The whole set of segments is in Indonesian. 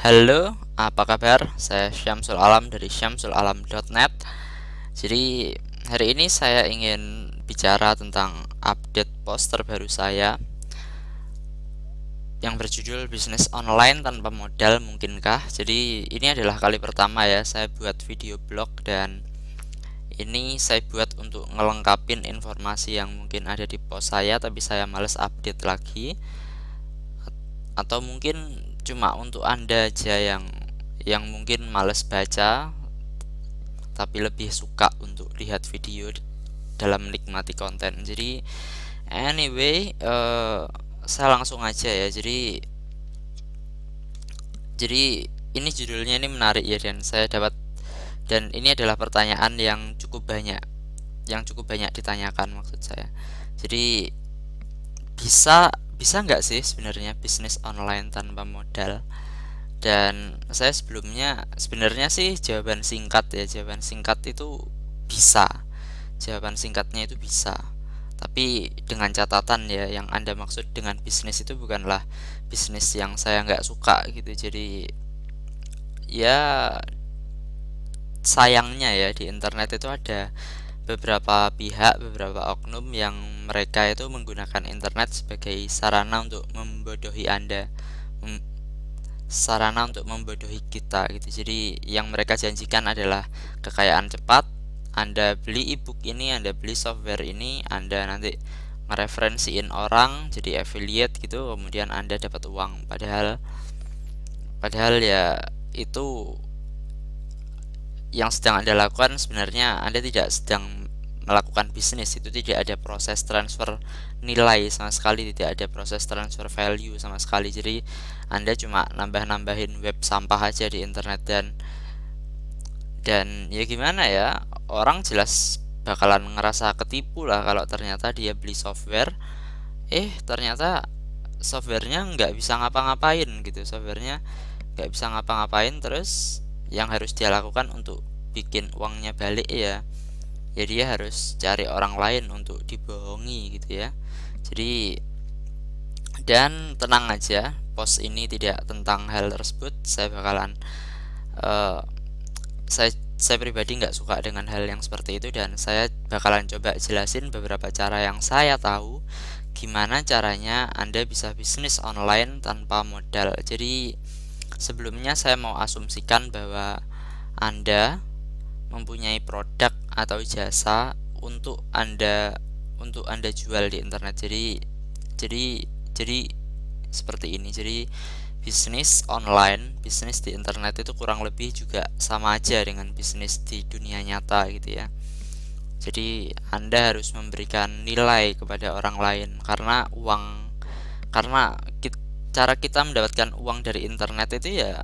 Halo, apa kabar? Saya Syamsul Alam dari syamsulalam.net. Jadi, hari ini saya ingin bicara tentang update post terbaru saya yang berjudul Bisnis Online Tanpa Modal Mungkinkah? Jadi, ini adalah kali pertama ya saya buat video blog, dan ini saya buat untuk ngelengkapin informasi yang mungkin ada di post saya tapi saya males update lagi, atau mungkin cuma untuk Anda aja yang mungkin males baca tapi lebih suka untuk lihat video dalam menikmati konten. Jadi anyway, saya langsung aja ya. Jadi ini judulnya ini menarik ya, dan ini adalah pertanyaan yang cukup banyak ditanyakan maksud saya. Jadi bisa bisa nggak sih sebenarnya bisnis online tanpa modal? Dan saya sebenarnya sih jawaban singkat itu bisa. Jawaban singkatnya itu bisa. Tapi dengan catatan ya, yang Anda maksud dengan bisnis itu bukanlah bisnis yang saya nggak suka gitu. Jadi ya sayangnya ya, di internet itu ada beberapa pihak, beberapa oknum yang mereka itu menggunakan internet sebagai sarana untuk membodohi kita gitu. Jadi yang mereka janjikan adalah kekayaan cepat. Anda beli ebook ini, Anda beli software ini, Anda nanti ngereferensiin orang jadi affiliate gitu, kemudian Anda dapat uang. Padahal ya itu yang sedang Anda lakukan sebenarnya Anda tidak sedang melakukan bisnis. Itu tidak ada proses transfer nilai sama sekali, tidak ada proses transfer value sama sekali. Jadi Anda cuma nambah-nambahin web sampah aja di internet, dan ya gimana ya, orang jelas bakalan ngerasa ketipu lah kalau ternyata dia beli software, ternyata softwarenya nggak bisa ngapa-ngapain gitu. Softwarenya nggak bisa ngapa-ngapain, terus yang harus dia lakukan untuk bikin uangnya balik ya dia harus cari orang lain untuk dibohongi gitu ya. Jadi, dan tenang aja, post ini tidak tentang hal tersebut. Eh, saya pribadi nggak suka dengan hal yang seperti itu, dan saya bakalan coba jelasin beberapa cara yang saya tahu gimana caranya Anda bisa bisnis online tanpa modal. Jadi sebelumnya saya mau asumsikan bahwa Anda mempunyai produk atau jasa untuk Anda jual di internet. Jadi seperti ini. Jadi bisnis online, bisnis di internet itu kurang lebih juga sama aja dengan bisnis di dunia nyata gitu ya. Jadi Anda harus memberikan nilai kepada orang lain, karena cara kita mendapatkan uang dari internet itu ya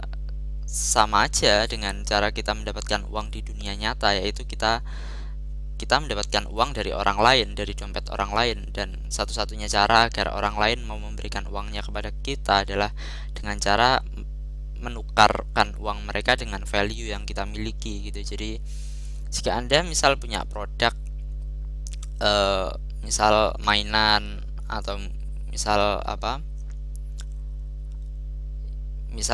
sama aja dengan cara kita mendapatkan uang di dunia nyata, yaitu kita mendapatkan uang dari orang lain, dari dompet orang lain. Dan satu-satunya cara agar orang lain mau memberikan uangnya kepada kita adalah dengan cara menukarkan uang mereka dengan value yang kita miliki gitu. Jadi jika Anda misal punya produk, misal mainan, atau misal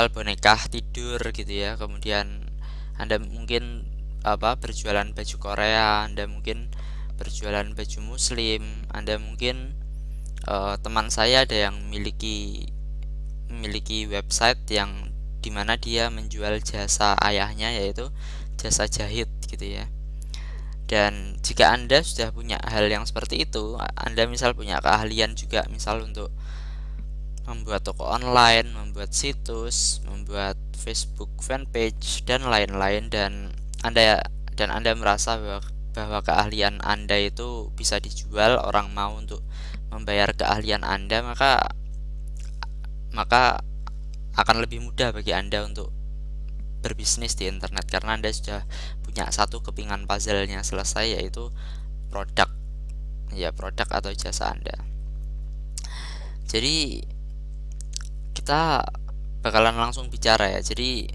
boneka tidur gitu ya, kemudian Anda mungkin berjualan baju Korea, Anda mungkin berjualan baju muslim, Anda mungkin teman saya ada yang memiliki website yang dimana dia menjual jasa ayahnya, yaitu jasa jahit gitu ya. Dan jika Anda sudah punya hal yang seperti itu, Anda misal punya keahlian juga, misal untuk membuat toko online, membuat situs, membuat Facebook fanpage dan lain-lain, dan Anda merasa bahwa keahlian Anda itu bisa dijual, orang mau untuk membayar keahlian Anda, maka akan lebih mudah bagi Anda untuk berbisnis di internet, karena Anda sudah punya satu kepingan puzzle-nya selesai, yaitu produk atau jasa Anda. Jadi kita bakalan langsung bicara ya. Jadi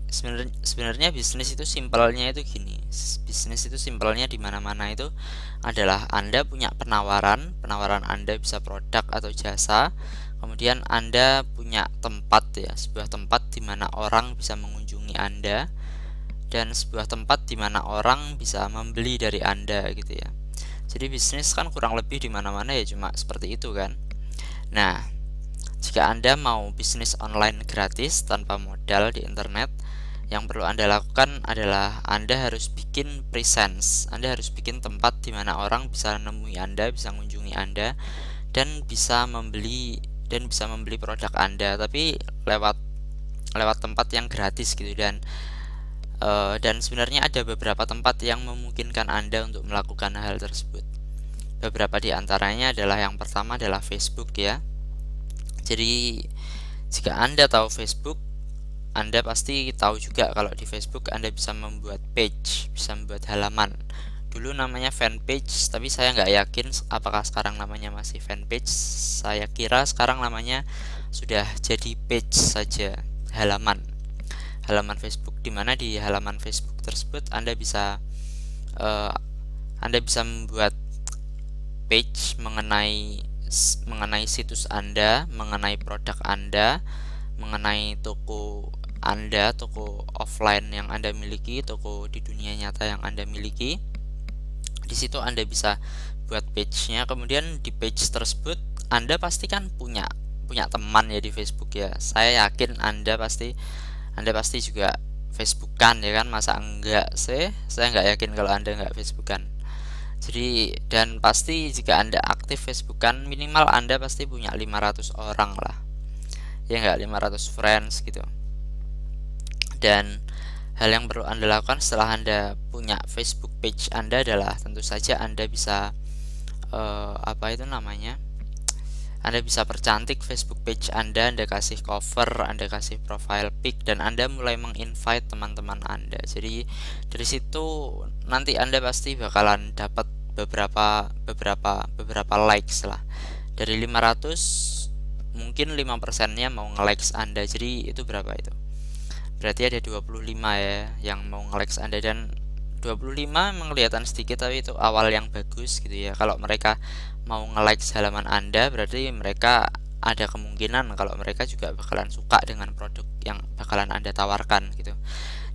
sebenarnya bisnis itu simpelnya itu gini. Bisnis itu simpelnya di mana-mana itu adalah Anda punya penawaran Anda bisa produk atau jasa, Kemudian Anda punya tempat ya, sebuah tempat di mana orang bisa mengunjungi Anda, dan sebuah tempat di mana orang bisa membeli dari Anda gitu ya. Jadi bisnis kan kurang lebih di mana-mana ya cuma seperti itu kan. Nah, jika Anda mau bisnis online gratis tanpa modal di internet, yang perlu Anda lakukan adalah Anda harus bikin presence. Anda harus bikin tempat di mana orang bisa menemui Anda, bisa mengunjungi Anda, dan bisa membeli produk Anda, tapi lewat tempat yang gratis gitu. Dan sebenarnya ada beberapa tempat yang memungkinkan Anda untuk melakukan hal tersebut. Beberapa di antaranya adalah, yang pertama adalah Facebook ya. Jadi jika Anda tahu Facebook, Anda pasti tahu juga kalau di Facebook Anda bisa membuat page, bisa membuat halaman. Dulu namanya fanpage, tapi saya nggak yakin apakah sekarang namanya masih fanpage. Saya kira sekarang namanya sudah jadi page saja, halaman Facebook, dimana di halaman Facebook tersebut Anda bisa membuat page mengenai situs Anda, mengenai produk Anda, mengenai toko Anda, toko offline yang Anda miliki, toko di dunia nyata yang Anda miliki. Di situ Anda bisa buat page-nya. Kemudian di page tersebut Anda pasti kan punya teman ya di Facebook ya. Saya yakin Anda pasti juga Facebookan ya kan, masa enggak sih? Saya nggak yakin kalau Anda nggak Facebookan. Jadi, dan pasti jika Anda aktif Facebookan, minimal Anda pasti punya 500 orang lah. Ya nggak, 500 friends gitu. Dan hal yang perlu Anda lakukan setelah Anda punya Facebook page Anda adalah tentu saja Anda bisa Anda bisa percantik Facebook page Anda kasih cover, Anda kasih profile pic, dan Anda mulai menginvite teman-teman Anda. Jadi dari situ nanti Anda pasti bakalan dapat beberapa likes lah. Dari 500 mungkin 5%-nya mau nge-likes Anda. Jadi itu berapa itu? Berarti ada 25 ya yang mau nge-likes Anda, dan 25 memang kelihatan sedikit, tapi itu awal yang bagus gitu ya. Kalau mereka mau nge-likes halaman Anda, berarti mereka ada kemungkinan kalau mereka juga bakalan suka dengan produk yang bakalan Anda tawarkan gitu.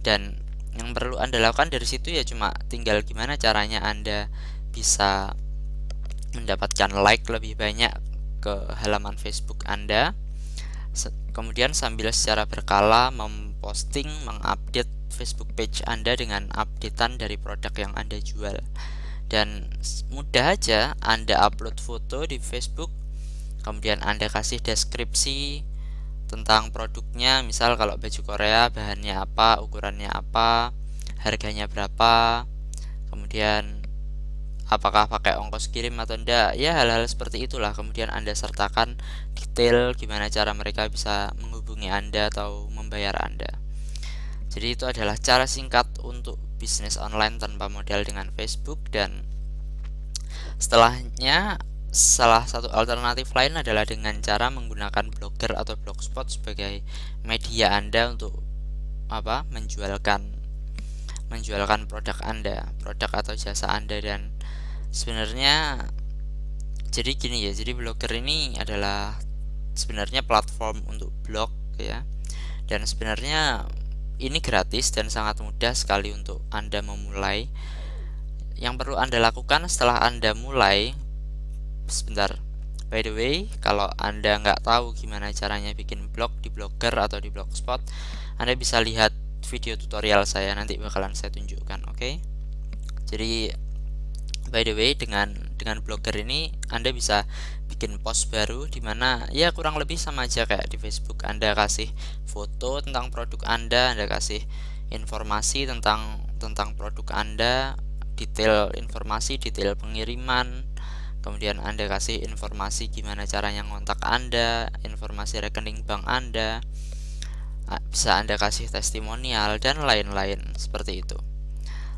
Dan yang perlu Anda lakukan dari situ ya cuma tinggal gimana caranya Anda bisa mendapatkan like lebih banyak ke halaman Facebook Anda. Kemudian sambil secara berkala memposting, mengupdate Facebook page Anda dengan updatean dari produk yang Anda jual. Dan mudah aja, Anda upload foto di Facebook, kemudian Anda kasih deskripsi tentang produknya. Misal kalau baju Korea, bahannya apa, ukurannya apa, harganya berapa, kemudian apakah pakai ongkos kirim atau enggak, ya hal-hal seperti itulah. Kemudian Anda sertakan detail gimana cara mereka bisa menghubungi Anda atau membayar Anda. Jadi itu adalah cara singkat untuk bisnis online tanpa modal dengan Facebook. Dan setelahnya, salah satu alternatif lain adalah dengan cara menggunakan Blogger atau Blogspot sebagai media Anda untuk menjualkan produk Anda, produk atau jasa Anda. Dan sebenarnya jadi gini ya, jadi Blogger ini adalah sebenarnya platform untuk blog ya, dan sebenarnya ini gratis dan sangat mudah sekali untuk Anda memulai. Yang perlu Anda lakukan setelah Anda mulai, sebentar, by the way, kalau Anda nggak tahu gimana caranya bikin blog di Blogger atau di Blogspot, Anda bisa lihat video tutorial saya, nanti bakalan saya tunjukkan, oke? Jadi by the way, dengan Blogger ini Anda bisa bikin post baru, dimana ya kurang lebih sama aja kayak di Facebook. Anda kasih foto tentang produk Anda kasih informasi tentang produk Anda, detail pengiriman, kemudian Anda kasih informasi gimana caranya ngontak Anda, informasi rekening bank Anda, bisa Anda kasih testimonial dan lain-lain seperti itu.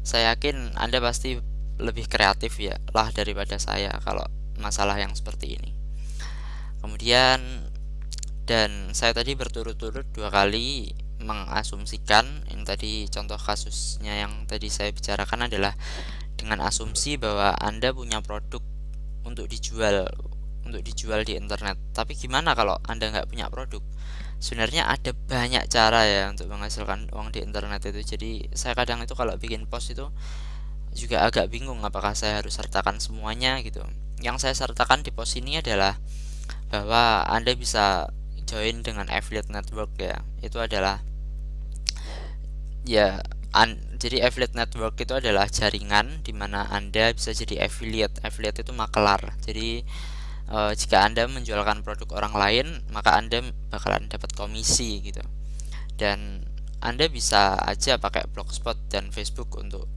Saya yakin Anda pasti lebih kreatif ya lah daripada saya kalau masalah yang seperti ini. Kemudian, dan saya tadi berturut-turut 2 kali mengasumsikan, yang tadi contoh kasusnya yang tadi saya bicarakan adalah dengan asumsi bahwa Anda punya produk untuk dijual, untuk dijual di internet. Tapi gimana kalau Anda nggak punya produk? Sebenarnya ada banyak cara ya untuk menghasilkan uang di internet itu. Jadi saya kadang itu kalau bikin post itu juga agak bingung apakah saya harus sertakan semuanya gitu. Yang saya sertakan di post ini adalah bahwa Anda bisa join dengan affiliate network ya. Itu adalah ya jadi affiliate network itu adalah jaringan di mana Anda bisa jadi affiliate. Affiliate itu makelar. Jadi jika Anda menjualkan produk orang lain, maka Anda bakalan dapat komisi gitu. Dan Anda bisa aja pakai Blogspot dan Facebook untuk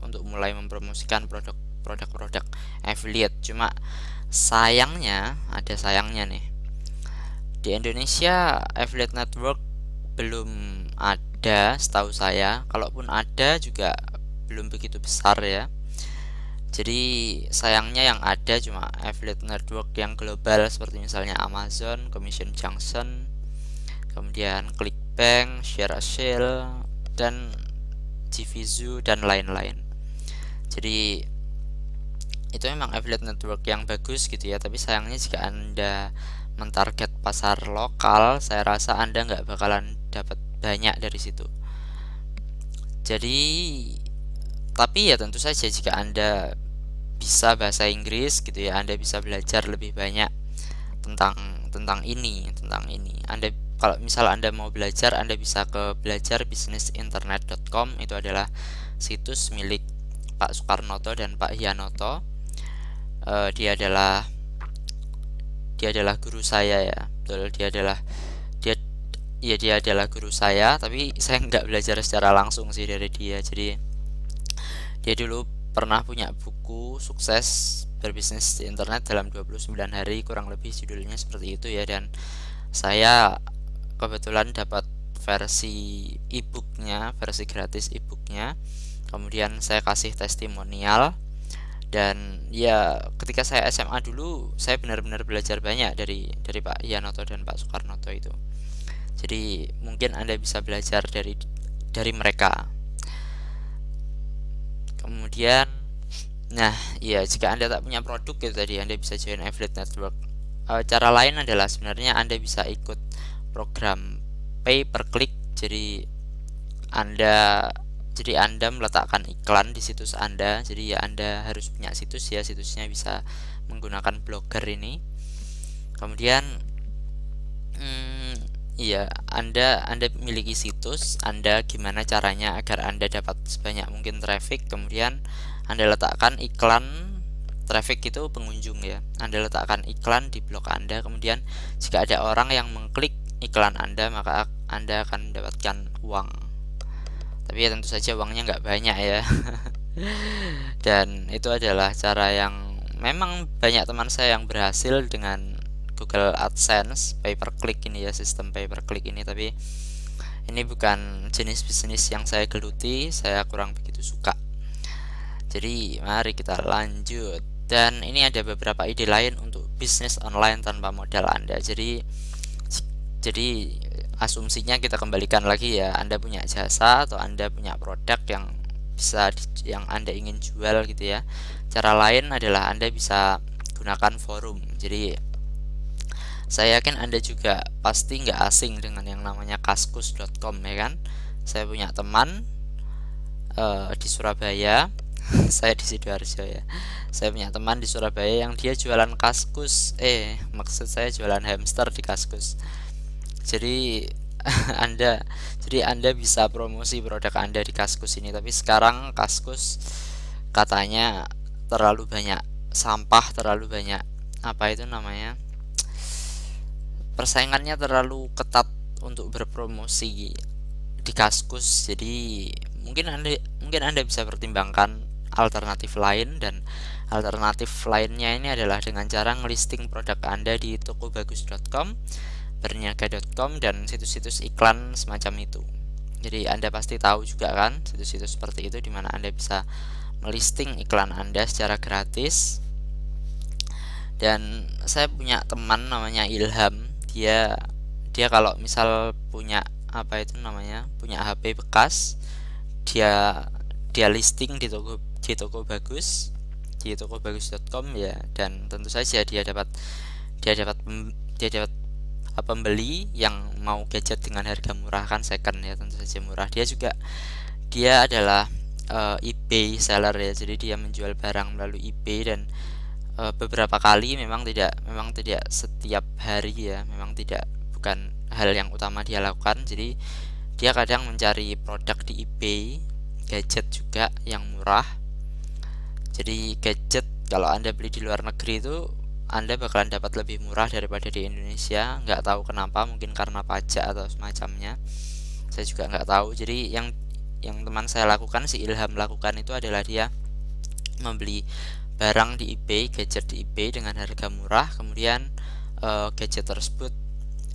untuk mulai mempromosikan produk affiliate. Cuma sayangnya, ada sayangnya nih. Di Indonesia affiliate network belum ada setahu saya. Kalaupun ada juga belum begitu besar ya. Jadi sayangnya yang ada cuma affiliate network yang global seperti misalnya Amazon, Commission Junction, kemudian ClickBank, ShareASale, dan Jivizu dan lain-lain. Jadi itu memang affiliate network yang bagus gitu ya, tapi sayangnya jika Anda mentarget pasar lokal, saya rasa Anda nggak bakalan dapat banyak dari situ. Jadi tapi ya tentu saja jika Anda bisa bahasa Inggris gitu ya, Anda bisa belajar lebih banyak tentang ini. Anda kalau misal Anda mau belajar, Anda bisa ke belajarbusinessinternet.com. Itu adalah situs milik Pak Soekarnoto dan Pak Hiyanoto. Dia adalah guru saya ya. Betul, dia adalah guru saya, tapi saya nggak belajar secara langsung sih dari dia. Jadi dia dulu pernah punya buku sukses berbisnis di internet dalam 29 hari, kurang lebih judulnya seperti itu ya, dan saya kebetulan dapat versi e-booknya, versi gratis e-booknya. Kemudian saya kasih testimonial. Dan ya ketika saya SMA dulu, saya benar-benar belajar banyak dari Pak Hiyanoto dan Pak Soekarnoto itu. Jadi mungkin Anda bisa belajar dari mereka. Kemudian nah ya, jika Anda tak punya produk itu tadi, Anda bisa join affiliate network. Cara lain adalah sebenarnya Anda bisa ikut program pay per click. Jadi Anda meletakkan iklan di situs Anda. Jadi ya Anda harus punya situs ya, situsnya bisa menggunakan Blogger ini. Kemudian iya, Anda memiliki situs Anda, gimana caranya agar Anda dapat sebanyak mungkin traffic. Kemudian Anda letakkan iklan. Traffic itu pengunjung ya. Anda letakkan iklan di blog Anda. Kemudian jika ada orang yang mengklik iklan Anda, maka Anda akan mendapatkan uang. Tapi ya tentu saja uangnya nggak banyak ya. Dan itu adalah cara yang memang banyak teman saya yang berhasil dengan Google AdSense pay per click ini ya, sistem pay per click ini. Tapi ini bukan jenis bisnis yang saya geluti, saya kurang begitu suka. Jadi mari kita lanjut. Dan ini ada beberapa ide lain untuk bisnis online tanpa modal Anda. Jadi asumsinya kita kembalikan lagi ya, Anda punya jasa atau Anda punya produk yang Anda ingin jual gitu ya. Cara lain adalah Anda bisa gunakan forum. Jadi saya yakin Anda juga pasti nggak asing dengan yang namanya kaskus.com ya kan. Saya punya teman di Surabaya. Saya di Sidoarjo ya. Saya punya teman di Surabaya yang dia jualan kaskus. Maksud saya jualan hamster di kaskus. Jadi Anda bisa promosi produk Anda di kaskus ini. Tapi sekarang kaskus katanya terlalu banyak sampah, terlalu banyak persaingannya terlalu ketat untuk berpromosi di kaskus. Jadi mungkin Anda bisa pertimbangkan alternatif lain, dan alternatif lainnya ini adalah dengan cara ngelisting produk Anda di tokobagus.com, berniaga.com, dan situs-situs iklan semacam itu. Jadi Anda pasti tahu juga kan situs-situs seperti itu, di mana Anda bisa melisting iklan Anda secara gratis. Dan saya punya teman namanya Ilham. Dia kalau misal punya punya HP bekas, dia listing di toko bagus. di tokobagus.com ya, dan tentu saja dia dapat dia dapat pembeli yang mau gadget dengan harga murah, kan second ya, tentu saja murah. Dia adalah eBay seller ya, jadi dia menjual barang melalui eBay, dan beberapa kali memang tidak setiap hari ya, bukan hal yang utama dia lakukan. Jadi dia kadang mencari produk di eBay, gadget juga yang murah. Jadi gadget kalau Anda beli di luar negeri itu Anda bakalan dapat lebih murah daripada di Indonesia. Nggak tahu kenapa, mungkin karena pajak atau semacamnya, saya juga nggak tahu. Jadi yang teman saya lakukan, si Ilham lakukan itu adalah dia membeli barang di eBay, gadget di eBay dengan harga murah, kemudian gadget tersebut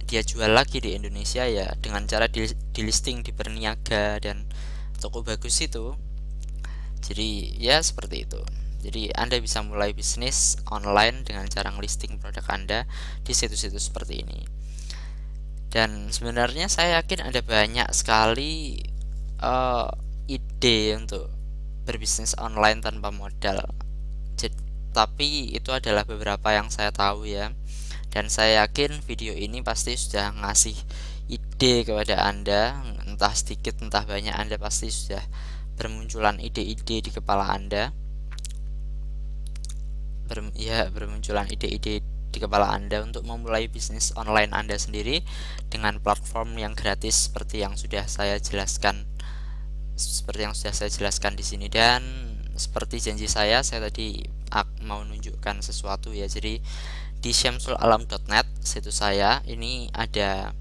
dia jual lagi di Indonesia ya, dengan cara di listing di Berniaga dan Toko Bagus itu. Jadi ya seperti itu. Jadi Anda bisa mulai bisnis online dengan cara listing produk Anda di situs-situs seperti ini. Dan sebenarnya saya yakin ada banyak sekali ide untuk berbisnis online tanpa modal. Tapi itu adalah beberapa yang saya tahu ya. Dan saya yakin video ini pasti sudah ngasih ide kepada Anda, entah sedikit entah banyak. Anda pasti sudah bermunculan ide-ide di kepala Anda. Bermunculan ide-ide di kepala Anda untuk memulai bisnis online Anda sendiri dengan platform yang gratis seperti yang sudah saya jelaskan di sini. Dan seperti janji saya tadi mau menunjukkan sesuatu ya. Jadi di syamsulalam.net situs saya ini ada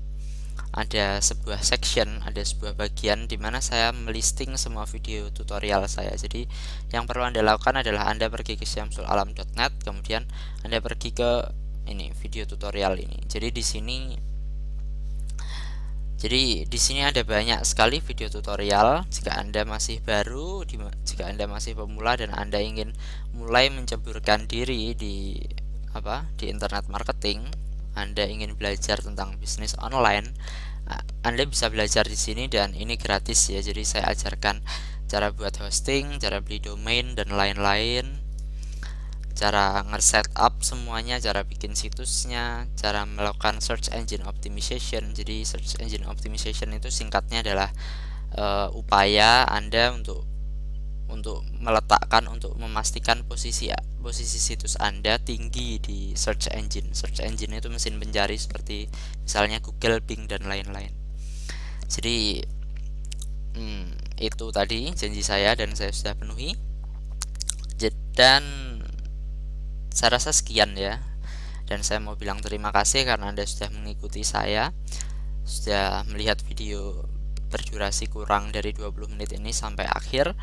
sebuah section, ada sebuah bagian di mana saya melisting semua video tutorial saya. Jadi yang perlu Anda lakukan adalah Anda pergi ke syamsulalam.net, kemudian Anda pergi ke ini video tutorial ini. Jadi di sini ada banyak sekali video tutorial. Jika Anda masih baru, jika Anda masih pemula dan Anda ingin mulai menceburkan diri di internet marketing, Anda ingin belajar tentang bisnis online, Anda bisa belajar di sini dan ini gratis ya. Jadi saya ajarkan cara buat hosting, cara beli domain dan lain-lain, cara nge-set up semuanya, cara bikin situsnya, cara melakukan search engine optimization. Jadi search engine optimization itu singkatnya adalah upaya Anda untuk memastikan posisi situs Anda tinggi di search engine. Search engine itu mesin pencari seperti misalnya Google, Bing dan lain-lain. Jadi itu tadi janji saya dan saya sudah penuhi. Dan saya rasa sekian ya. Dan saya mau bilang terima kasih karena Anda sudah mengikuti saya, sudah melihat video berdurasi kurang dari 20 menit ini sampai akhir.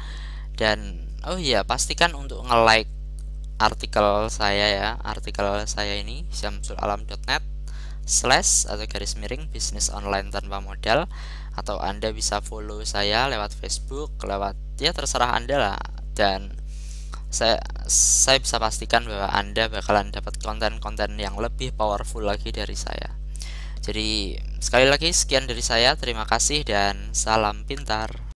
Dan oh iya, pastikan untuk nge-like artikel saya ini syamsulalam.net/atau bisnis online tanpa modal, atau Anda bisa follow saya lewat Facebook, lewat ya terserah Anda lah. Dan saya bisa pastikan bahwa Anda bakalan dapat konten-konten yang lebih powerful lagi dari saya. Jadi sekali lagi sekian dari saya, terima kasih dan salam pintar.